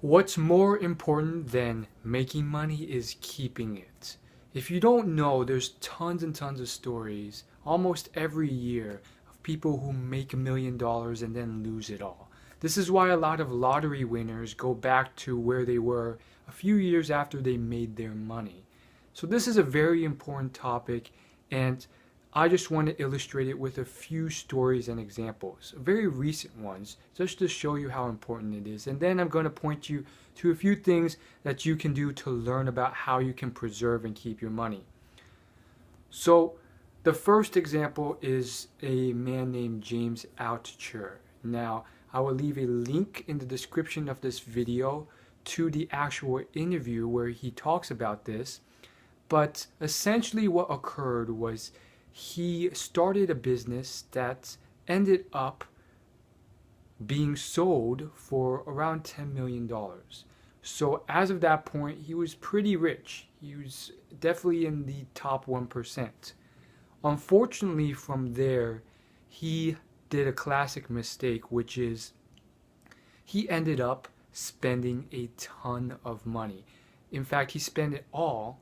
What's more important than making money is keeping it. If you don't know, there's tons and tons of stories almost every year of people who make $1 million and then lose it all. This is why a lot of lottery winners go back to where they were a few years after they made their money. So this is a very important topic, and I just want to illustrate it with a few stories and examples, very recent ones, just to show you how important it is. And then I'm going to point you to a few things that you can do to learn about how you can preserve and keep your money. So the first example is a man named James Altucher. Now, I will leave a link in the description of this video to the actual interview where he talks about this. But essentially what occurred was he started a business that ended up being sold for around $10 million. So as of that point, he was pretty rich. He was definitely in the top 1%. Unfortunately, from there, he did a classic mistake, which is he ended up spending a ton of money. In fact, he spent it all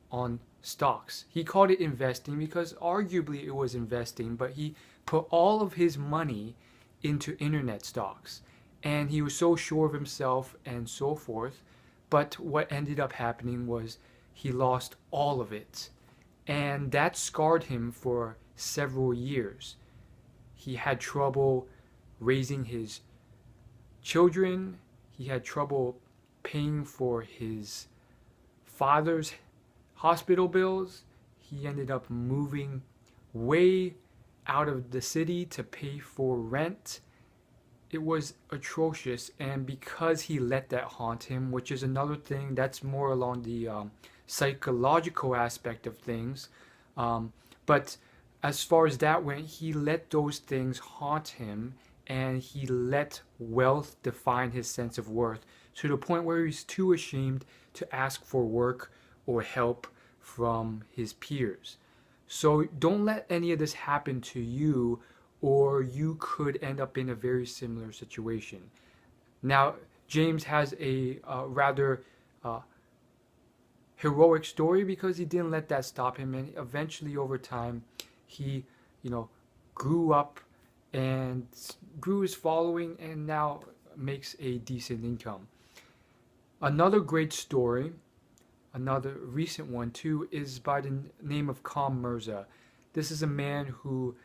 on stocks. He called it investing because arguably it was investing, but he put all of his money into internet stocks. And he was so sure of himself and so forth. But what ended up happening was he lost all of it. And that scarred him for several years. He had trouble raising his children. He had trouble paying for his father's hospital bills. He ended up moving way out of the city to pay for rent. It was atrocious, and because he let that haunt him, which is another thing that's more along the psychological aspect of things, but as far as that went, he let those things haunt him, and he let wealth define his sense of worth to the point where he's too ashamed to ask for work or help from his peers. So don't let any of this happen to you, or you could end up in a very similar situation. Now, James has a rather heroic story because he didn't let that stop him, and eventually over time he, grew up and grew his following and now makes a decent income. Another great story, another recent one too, is by the name of Calum Mirza. This is a man who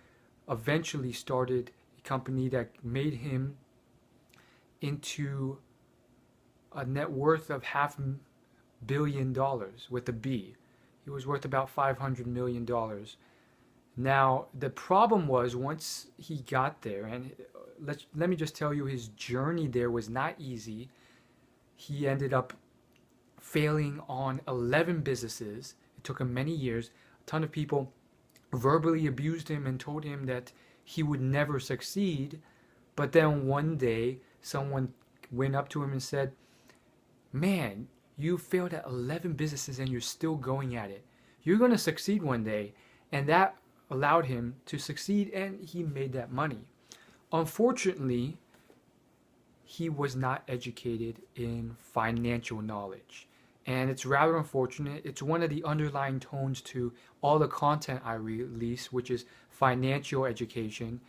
eventually started a company that made him into a net worth of $500 million with a B. He was worth about $500 million. Now, the problem was once he got there, and let me just tell you, his journey there was not easy. He ended up failing on 11 businesses. It took him many years. A ton of people verbally abused him and told him that he would never succeed. But then one day, someone went up to him and said, "Man, you failed at 11 businesses and you're still going at it. You're going to succeed one day." And that allowed him to succeed, and he made that money. Unfortunately, he was not educated in financial knowledge. And it's rather unfortunate. It's one of the underlying tones to all the content I release, which is financial education.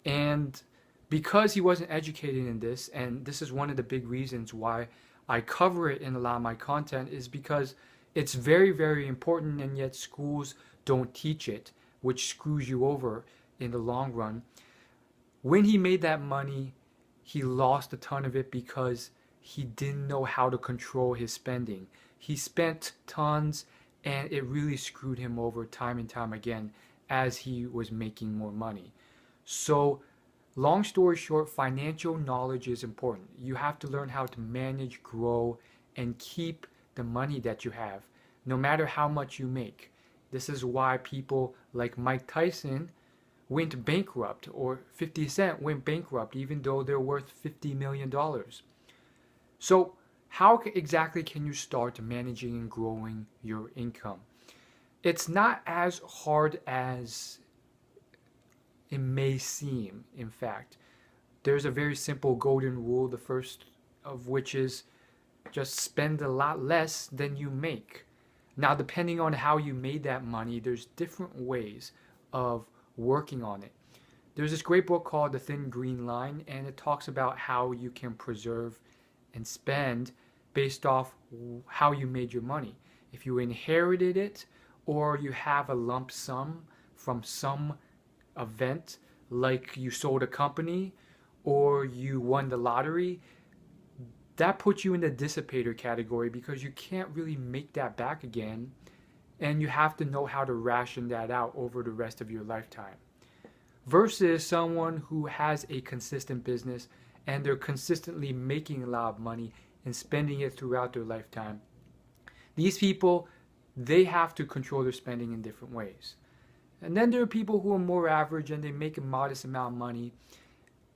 And because he wasn't educated in this, and this is one of the big reasons why I cover it in a lot of my content, is because it's very, very important, and yet schools don't teach it, which screws you over in the long run. When he made that money, he lost a ton of it because he didn't know how to control his spending. He spent tons, and it really screwed him over time and time again as he was making more money. So, long story short, financial knowledge is important. You have to learn how to manage, grow, and keep the money that you have, no matter how much you make. This is why people like Mike Tyson went bankrupt, or 50 Cent went bankrupt, even though they're worth $50 million. So how exactly can you start managing and growing your income? It's not as hard as it may seem. In fact, there's a very simple golden rule, the first of which is just spend a lot less than you make. Now, depending on how you made that money, there's different ways of working on it. There's this great book called The Thin Green Line, and it talks about how you can preserve and spend based off how you made your money. If you inherited it or you have a lump sum from some event, like you sold a company or you won the lottery, that puts you in the dissipator category because you can't really make that back again, and you have to know how to ration that out over the rest of your lifetime. Versus someone who has a consistent business and they're consistently making a lot of money and spending it throughout their lifetime. These people, they have to control their spending in different ways. And then there are people who are more average and they make a modest amount of money,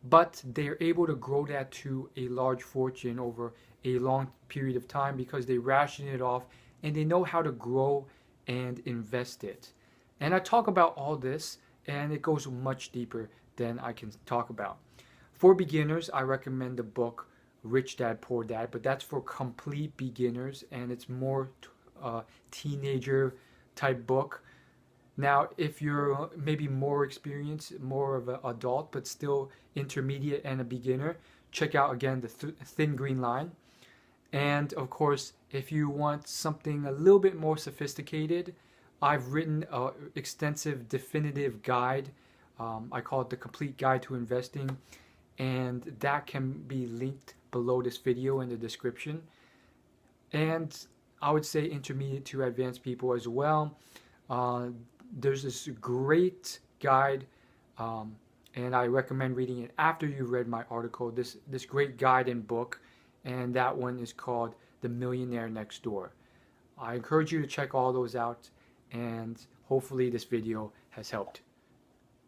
but they're able to grow that to a large fortune over a long period of time because they ration it off and they know how to grow and invest it. And I talk about all this, and it goes much deeper than I can talk about. For beginners, I recommend the book Rich Dad Poor Dad, but that's for complete beginners, and it's more teenager type book. Now, if you're maybe more experienced, more of an adult, but still intermediate and a beginner, check out again the Thin Green Line. And of course, if you want something a little bit more sophisticated, I've written an extensive definitive guide. I call it the Complete Guide to Investing, and that can be linked below this video in the description. And I would say intermediate to advanced people as well. There's this great guide, and I recommend reading it after you've read my article. This great guide and book, and that one is called The Millionaire Next Door. I encourage you to check all those out, and hopefully this video has helped.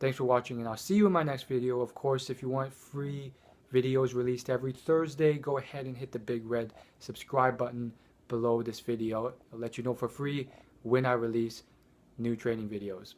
Thanks for watching, and I'll see you in my next video. Of course, if you want free videos released every Thursday, go ahead and hit the big red subscribe button below this video. I'll let you know for free when I release new training videos.